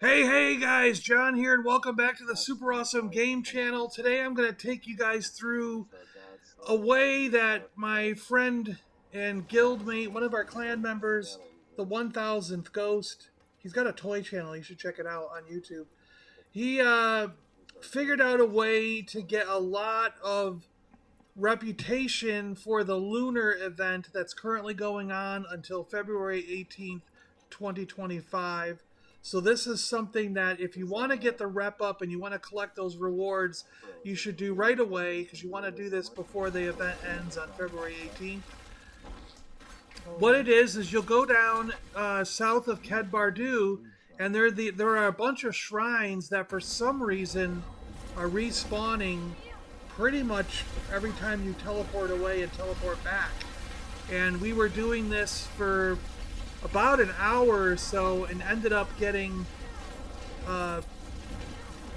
Hey guys, John here, and welcome back to the Super Awesome Game Channel. Today I'm going to take you guys through a way that my friend and guildmate, one of our clan members, the 1000th Ghost, he's got a toy channel, you should check it out on YouTube. He figured out a way to get a lot of reputation for the Lunar event that's currently going on until February 18th, 2025. So this is something that if you want to get the rep up and you want to collect those rewards, you should do right away because you want to do this before the event ends on February 18th. What it is you'll go down south of Kedbardu, and there are a bunch of shrines that for some reason are respawning pretty much every time you teleport away and teleport back. And we were doing this for about an hour or so and ended up getting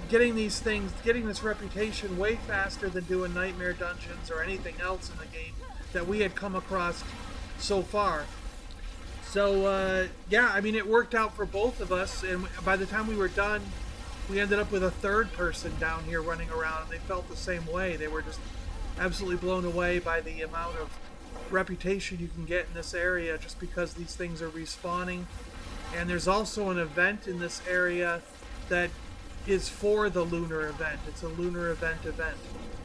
these things, getting this reputation way faster than doing nightmare dungeons or anything else in the game that we had come across so far. So yeah, I mean, it worked out for both of us, and by the time we were done, we ended up with a third person down here running around, and they felt the same way. They were just absolutely blown away by the amount of reputation you can get in this area just because these things are respawning. And there's also an event in this area that is for the Lunar event. It's a Lunar event,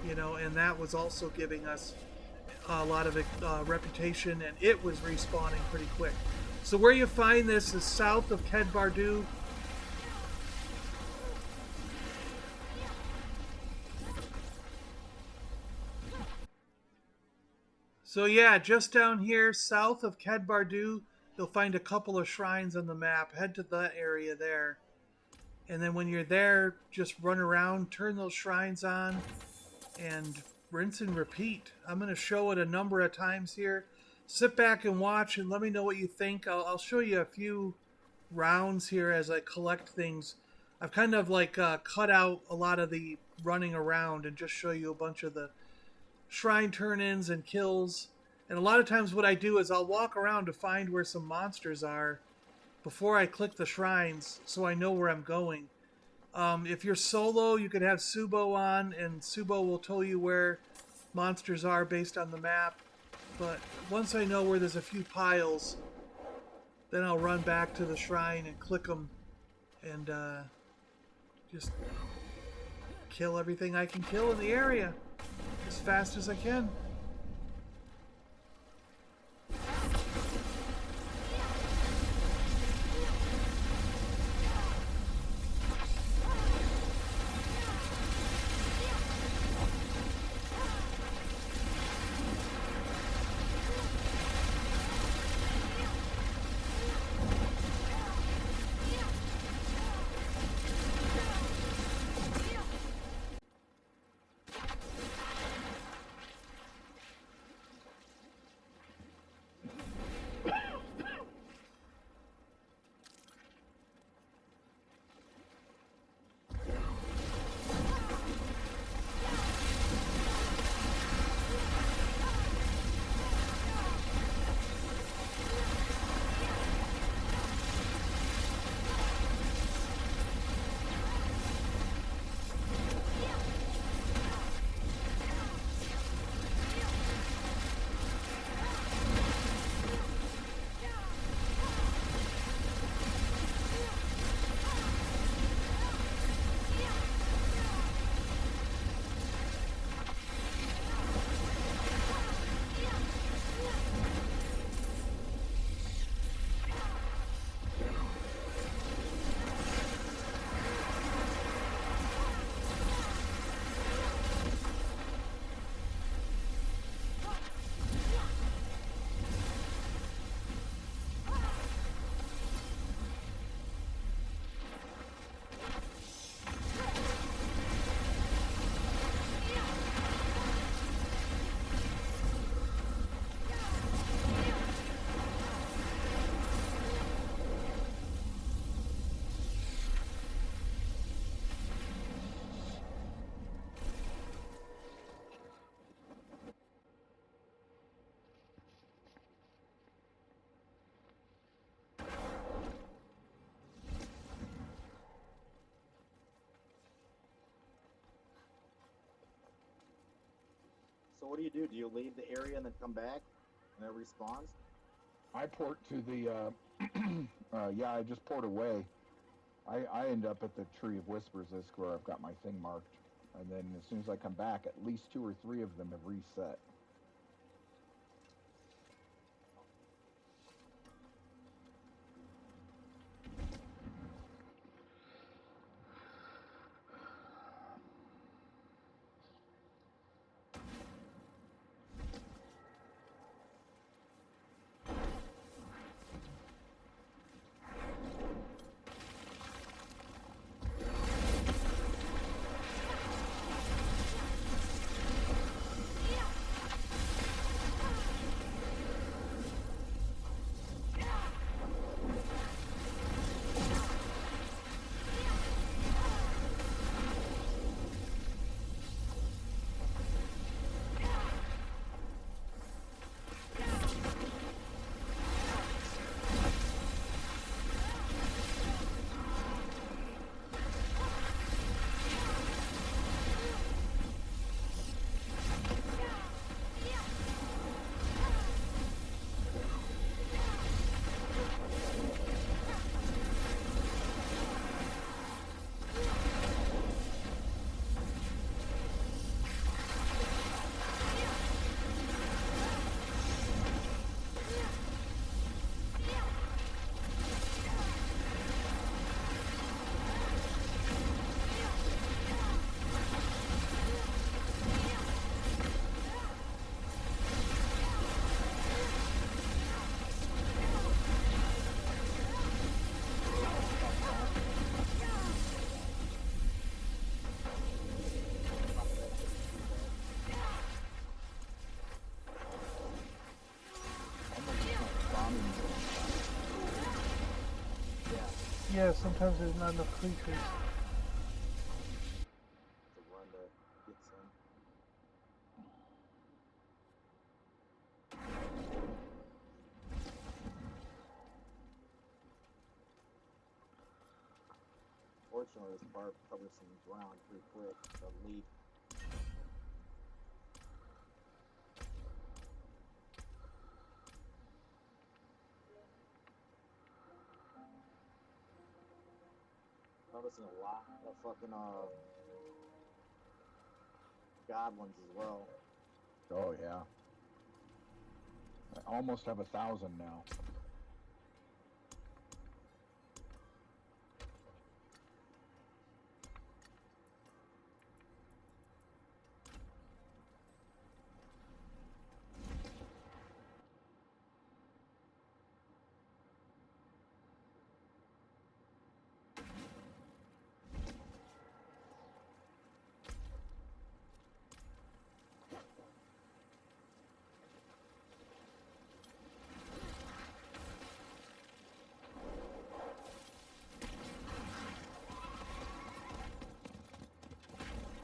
you know, and that was also giving us a lot of reputation, and it was respawning pretty quick. So where you find this is south of Kedbardu. So yeah, just down here south of Kedbardu, you'll find a couple of shrines on the map. Head to that area there. And then when you're there, just run around, turn those shrines on, and rinse and repeat. I'm going to show it a number of times here. Sit back and watch and let me know what you think. I'll show you a few rounds here as I collect things. I've kind of like cut out a lot of the running around and just show you a bunch of the shrine turn-ins and kills. And a lot of times what I do is I'll walk around to find where some monsters are before I click the shrines so I know where I'm going. If you're solo, you could have Subo on, and Subo will tell you where monsters are based on the map. But once I know where there's a few piles, then I'll run back to the shrine and click them and just kill everything I can kill in the area as fast as I can. So what do? Do you leave the area and then come back and it respawns? I port to the, yeah, I just port away. I end up at the Tree of Whispers. That's where I've got my thing marked. And then as soon as I come back, at least 2 or 3 of them have reset. Yeah, sometimes there's not enough creatures. To run to get some. Fortunately, this part covers some ground pretty quick. The leaf. Noticing a lot of fucking goblins as well. Oh, yeah. I almost have 1,000 now.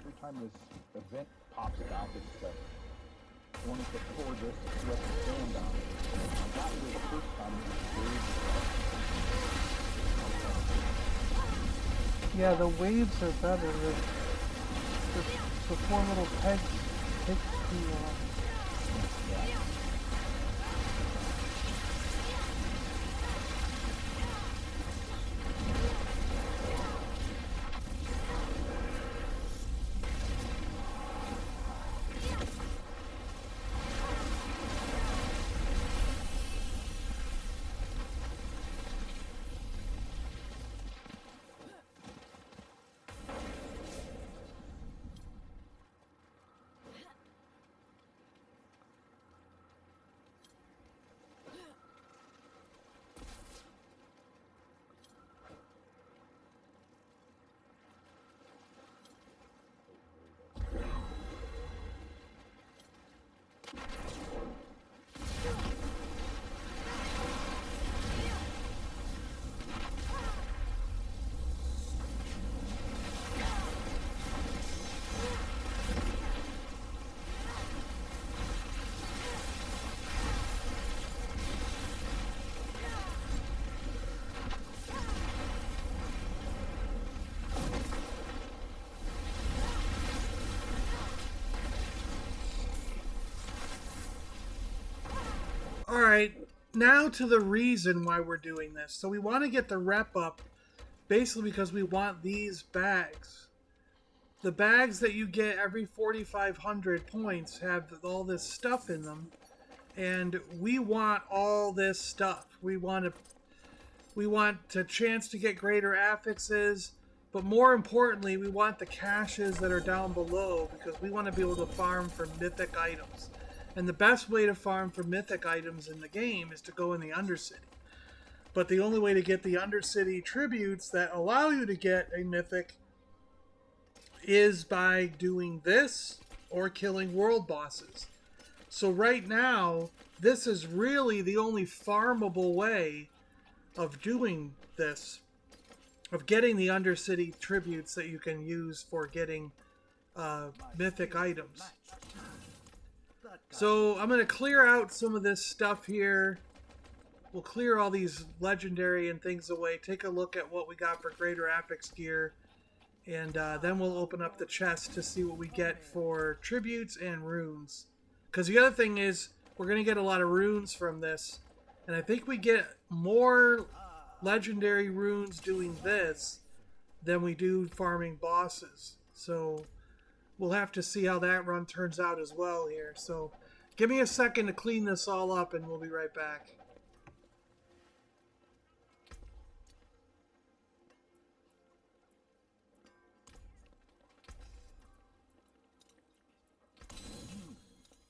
Every time this event pops out, it's one of the floor just let the stand on it. I got here the first time it was Yeah, the waves are better. The 4 little pegs take too long. Yeah. All right, now to the reason why we're doing this. So we want to get the rep up basically because we want these bags. The bags that you get every 4,500 points have all this stuff in them, and we want all this stuff. We want a chance to get greater affixes, but more importantly, we want the caches that are down below because we want to be able to farm for mythic items. And the best way to farm for mythic items in the game is to go in the Undercity. But the only way to get the Undercity tributes that allow you to get a mythic is by doing this or killing world bosses. So right now, this is really the only farmable way of doing this, of getting the Undercity tributes that you can use for getting mythic items. So I'm going to clear out some of this stuff here. We'll clear all these legendary and things away. Take a look at what we got for greater affix gear. And then we'll open up the chest to see what we get for tributes and runes. Because the other thing is, we're going to get a lot of runes from this. And I think we get more legendary runes doing this than we do farming bosses. So we'll have to see how that run turns out as well here. So give me a second to clean this all up and we'll be right back.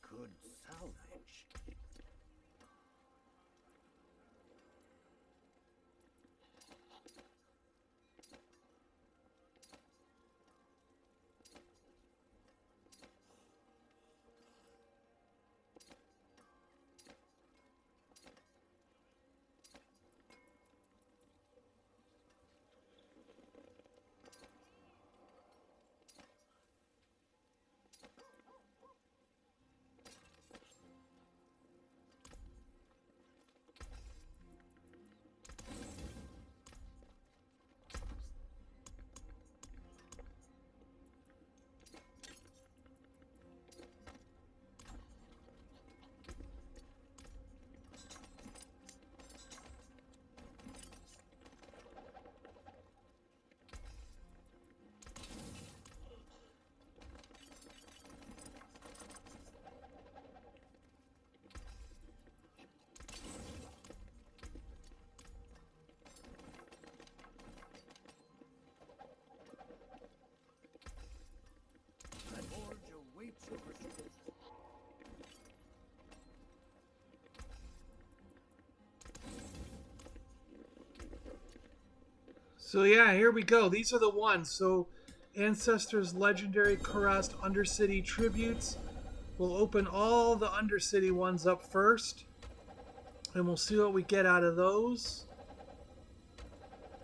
Good salvage. So yeah, here we go. These are the ones. So Ancestors Legendary Karust Undercity Tributes. We'll open all the Undercity ones up first. And we'll see what we get out of those.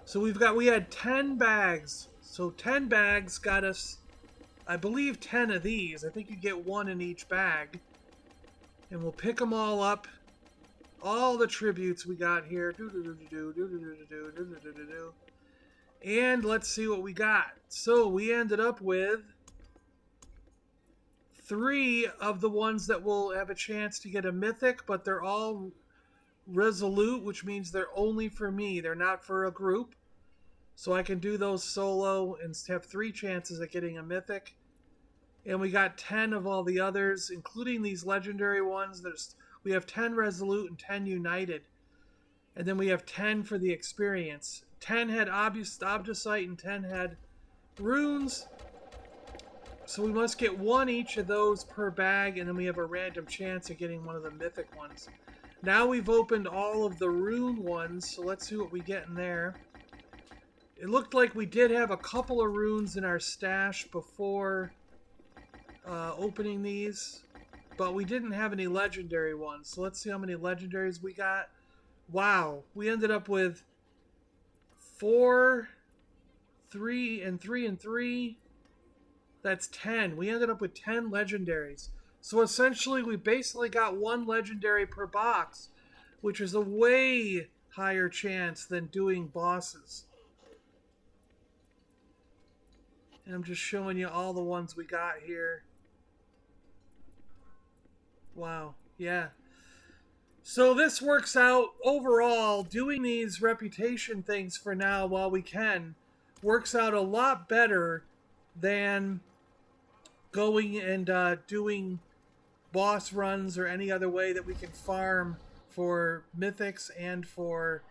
So we had 10 bags. So 10 bags got us, I believe, 10 of these. I think you get one in each bag. And we'll pick them all up. All the tributes we got here. And let's see what we got. So we ended up with 3 of the ones that will have a chance to get a mythic, but they're all resolute, which means they're only for me. They're not for a group. So I can do those solo and have 3 chances at getting a mythic. And we got 10 of all the others, including these legendary ones. We have 10 resolute and 10 united. And then we have 10 for the experience. 10 had Obdusite and 10 had runes. So we must get 1 each of those per bag, and then we have a random chance of getting one of the mythic ones. Now we've opened all of the rune ones, so let's see what we get in there. It looked like we did have a couple of runes in our stash before opening these, but we didn't have any legendary ones. So let's see how many legendaries we got. Wow, we ended up with 4, 3, and 3 and 3. That's 10. We ended up with 10 legendaries. So essentially, we basically got 1 legendary per box, which is a way higher chance than doing bosses. And I'm just showing you all the ones we got here. Wow, yeah. So this works out overall, doing these reputation things for now while we can, works out a lot better than going and doing boss runs or any other way that we can farm for mythics and for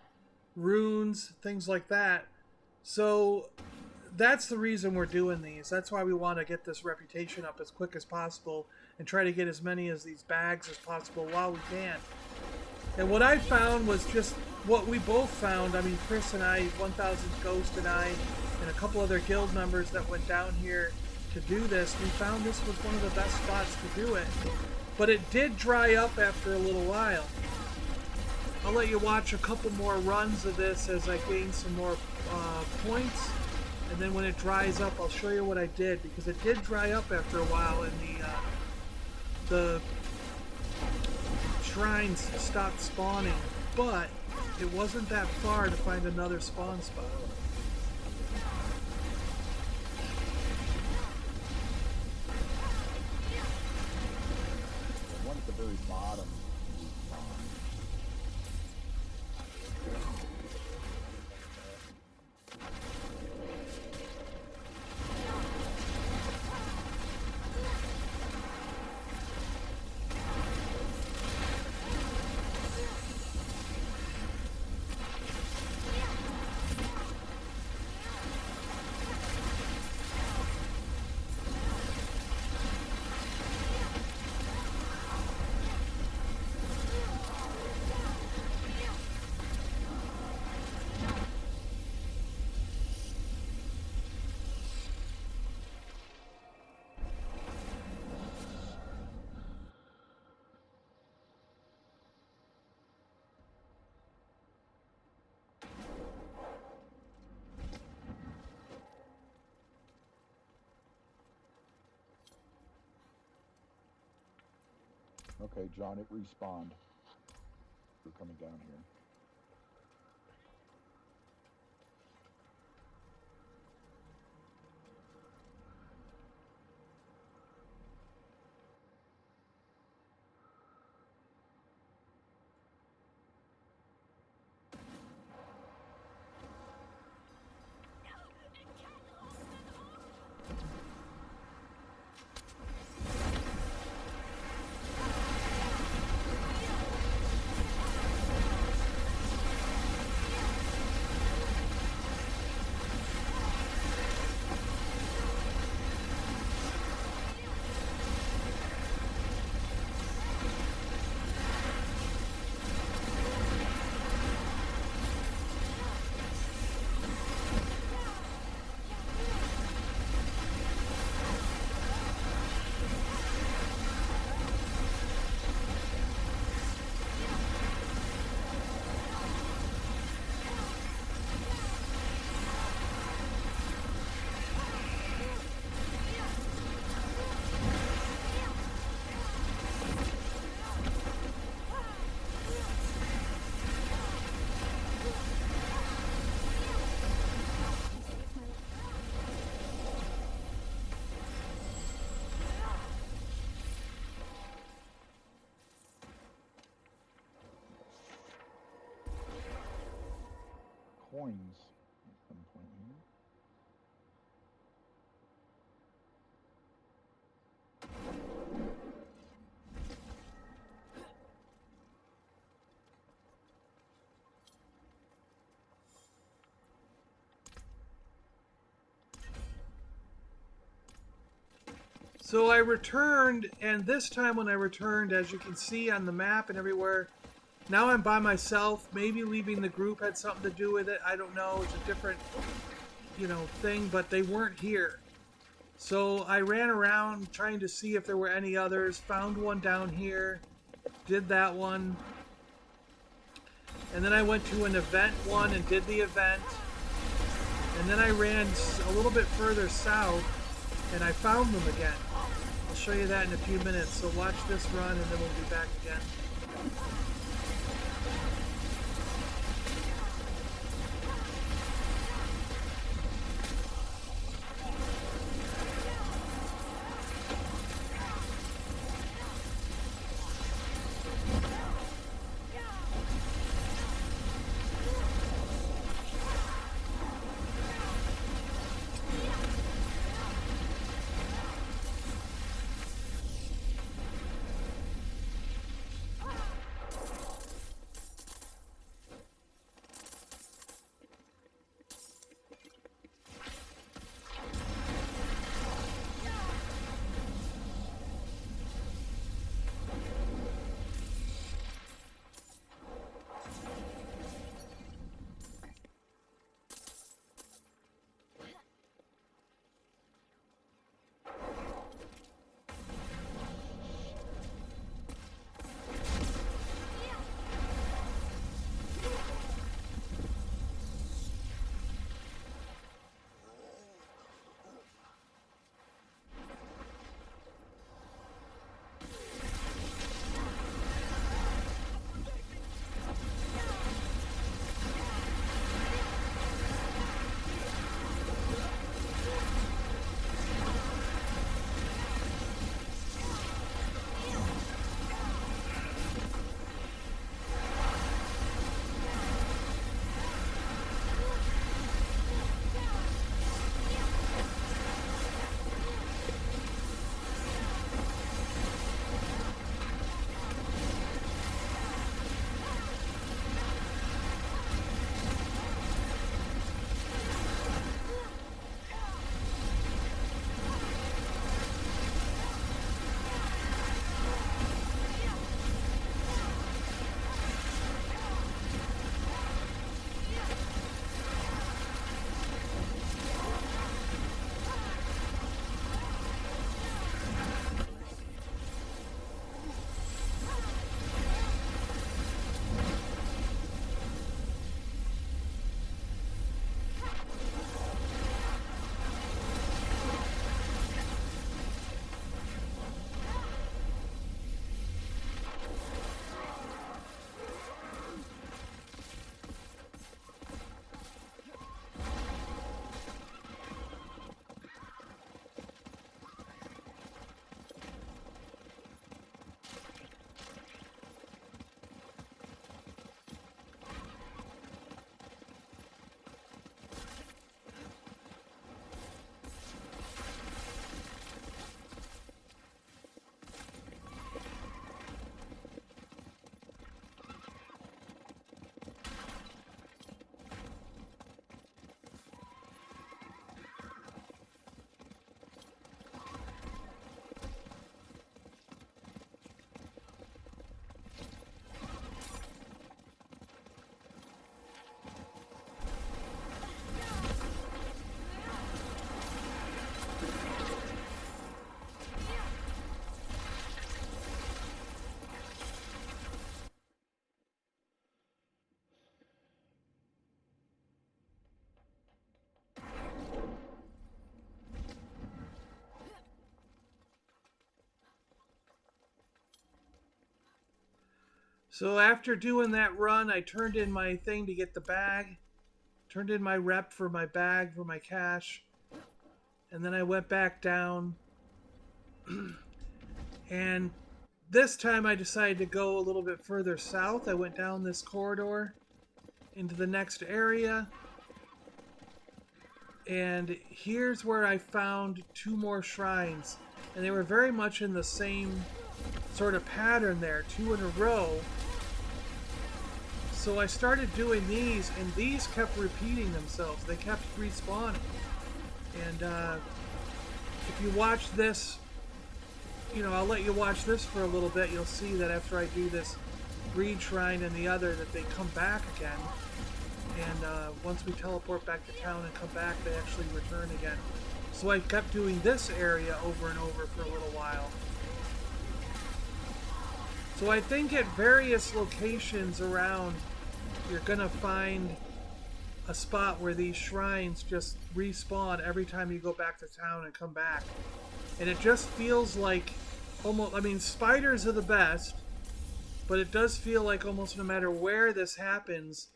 runes, things like that. So that's the reason we're doing these. That's why we want to get this reputation up as quick as possible and try to get as many of these bags as possible while we can. And what I found was just what we both found. I mean, Chris and I, 1000 Ghost and I, and a couple other guild members that went down here to do this, we found this was one of the best spots to do it. But it did dry up after a little while. I'll let you watch a couple more runs of this as I gain some more points. And then when it dries up, I'll show you what I did, because it did dry up after a while and the shrines stopped spawning, but it wasn't that far to find another spawn spot. The one at the very bottom. Okay, John, it respawned. We're coming down here. Coins at some point here. So I returned, and this time when I returned, as you can see on the map and everywhere, now I'm by myself. Maybe leaving the group had something to do with it. I don't know. It's a different, thing, but they weren't here. So I ran around trying to see if there were any others. Found one down here. Did that one. And then I went to an event one and did the event. And then I ran a little bit further south and I found them again. I'll show you that in a few minutes. So watch this run and then we'll be back again. So after doing that run, I turned in my thing to get the bag. Turned in my rep for my bag for my cash. And then I went back down. And this time I decided to go a little bit further south. I went down this corridor into the next area. And here's where I found 2 more shrines. And they were very much in the same sort of pattern there, 2 in a row. So I started doing these, and these kept repeating themselves. They kept respawning. And if you watch this, you know, I'll let you watch this for a little bit. You'll see that after I do this greed shrine and the other, that they come back again. And once we teleport back to town and come back, they actually return again. So I kept doing this area over and over for a little while. So I think at various locations around, you're going to find a spot where these shrines just respawn every time you go back to town and come back. And it just feels like almost, I mean, spiders are the best, but it does feel like almost no matter where this happens,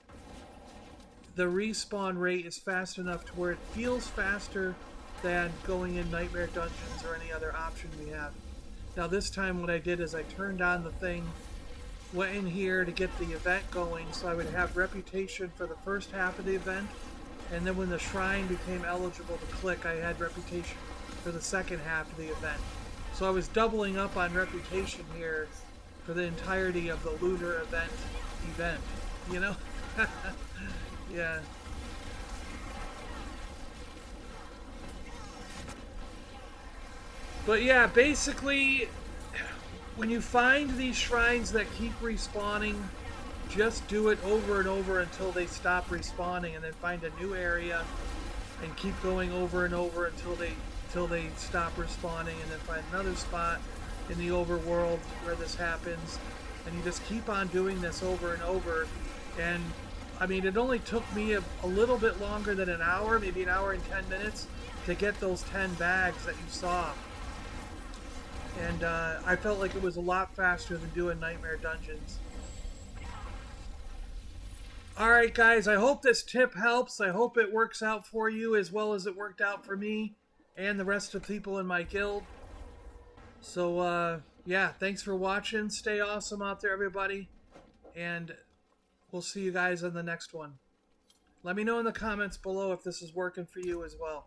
the respawn rate is fast enough to where it feels faster than going in Nightmare Dungeons or any other option we have. Now this time what I did is I turned on the thing, went in here to get the event going so I would have reputation for the first half of the event, and then when the shrine became eligible to click, I had reputation for the second half of the event. So I was doubling up on reputation here for the entirety of the Lunar event, you know? Yeah. But yeah, basically, when you find these shrines that keep respawning, just do it over and over until they stop respawning, and then find a new area and keep going over and over until they stop respawning, and then find another spot in the overworld where this happens, and you just keep on doing this over and over. And I mean, it only took me a little bit longer than an hour, maybe an hour and 10 minutes to get those 10 bags that you saw. And I felt like it was a lot faster than doing Nightmare Dungeons. Alright guys, I hope this tip helps. I hope it works out for you as well as it worked out for me and the rest of the people in my guild. So yeah, thanks for watching. Stay awesome out there, everybody. And we'll see you guys on the next one. Let me know in the comments below if this is working for you as well.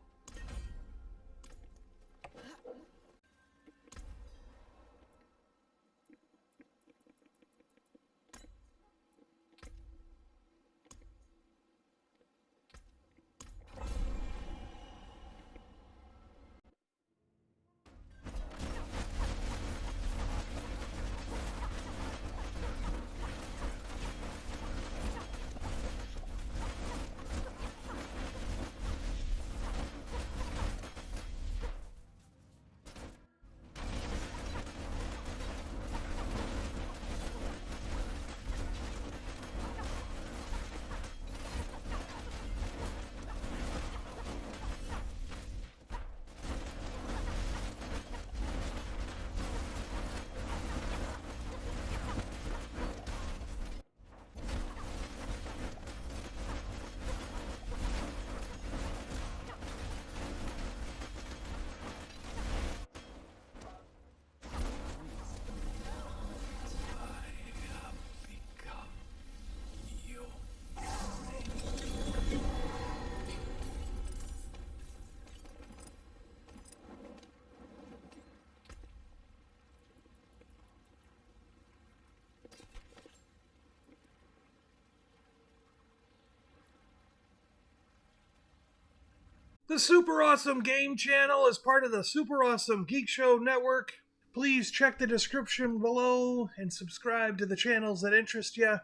The Super Awesome Game Channel is part of the Super Awesome Geek Show network. Please check the description below and subscribe to the channels that interest you.